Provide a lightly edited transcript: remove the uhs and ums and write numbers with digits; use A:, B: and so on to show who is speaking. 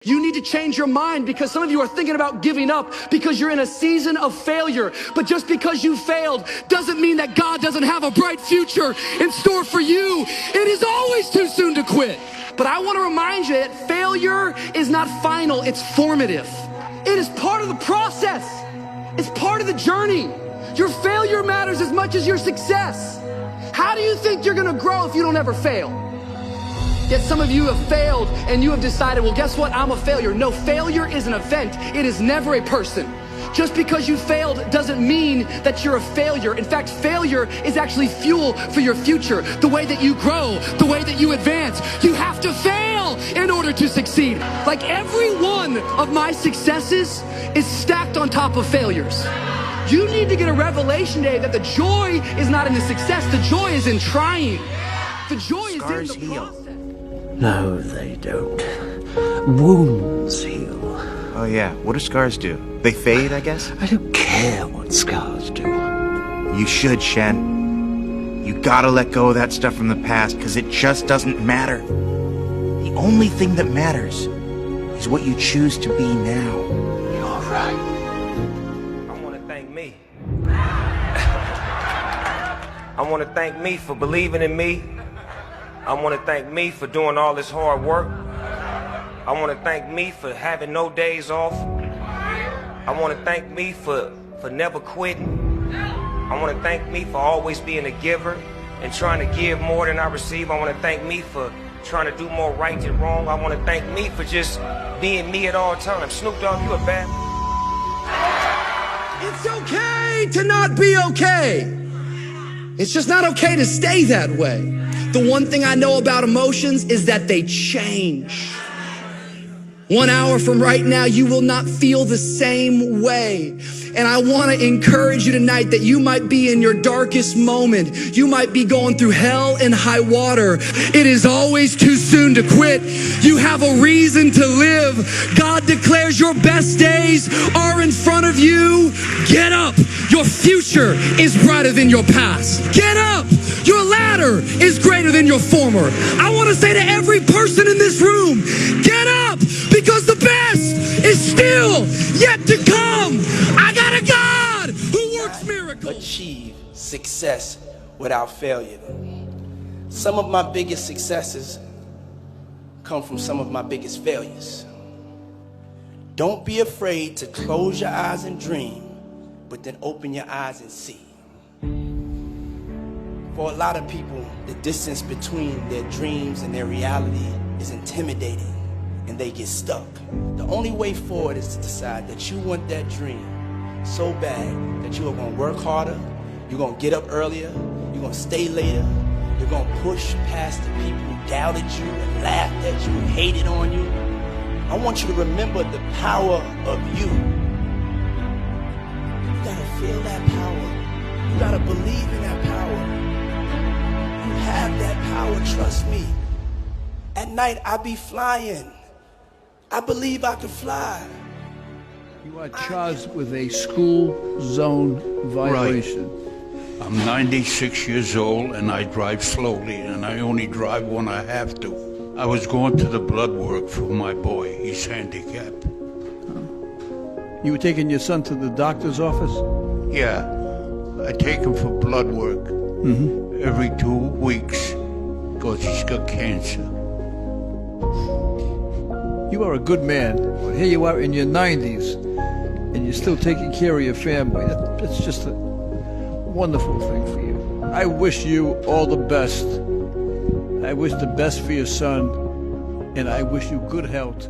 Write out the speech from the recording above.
A: You need to change your mind because some of you are thinking about giving up because you're in a season of failure. But just because you failed doesn't mean that God doesn't have a bright future in store for you. It is always too soon to quit. But I want to remind you that failure is not final, it's formative. It is part of the process. It's part of the journey. Your failure matters as much as your success. How do you think you're gonna grow if you don't ever fail? Yet some of you have failed and you have decided, well, guess what? I'm a failure. No, failure is an event. It is never a person. Just because you failed doesn't mean that you're a failure. In fact, failure is actually fuel for your future. The way that you grow, the way that you advance. You have to fail in order to succeed. Like every one of my successes is stacked on top of failures. You need to get a revelation today that the joy is not in the success. The joy is in trying. The joy is in the process.
B: No, they don't. Wounds heal.
C: Oh yeah, what do scars do? They fade, I guess?
B: I don't care what scars do.
C: You should, Shen. You gotta let go of that stuff from the past, because it just doesn't matter. The only thing that matters is what you choose to be now.
B: You're right.
D: I want to thank me. I want to thank me for believing in me. I want to thank me for doing all this hard work. I want to thank me for having no days off. I want to thank me for never quitting. I want to thank me for always being a giver and trying to give more than I receive. I want to thank me for trying to do more right than wrong. I want to thank me for just being me at all times. Snoop Dogg, you a bad...
A: It's okay to not be okay. It's just not okay to stay that way. The one thing I know about emotions is that they change. 1 hour from right now, you will not feel the same way. And I want to encourage you tonight that you might be in your darkest moment. You might be going through hell and high water. It is always too soon to quit. You have a reason to live. God declares your best days are in front of you. Get up. Your future is brighter than your past. Get up. Your ladder is greater than your former. I want to say to every person in this room, get up, because the best is still yet to come. I got a God who works miracles.
E: Achieve success without failure. Some of my biggest successes come from some of my biggest failures. Don't be afraid to close your eyes and dream, but then open your eyes and see. For a lot of people, the distance between their dreams and their reality is intimidating, and they get stuck. The only way forward is to decide that you want that dream so bad that you are going to work harder, you're going to get up earlier, you're going to stay later, you're going to push past the people who doubted you and laughed at you and hated on you. I want you to remember the power of you. You got to feel that power. You got to believe in that power. You have that power, trust me. At night, I be flying. I believe I can fly.
F: You are charged with a school zone violation.
G: Right. I'm 96 years old and I drive slowly, and I only drive when I have to. I was going to the blood work for my boy. He's handicapped.
F: You were taking your son to the doctor's office?
G: Yeah, I take him for blood work every 2 weeks because he's got cancer.
F: You are a good man, but here you are in your 90s, and you're still taking care of your family. That's just a wonderful thing for you. I wish you all the best. I wish the best for your son, and I wish you good health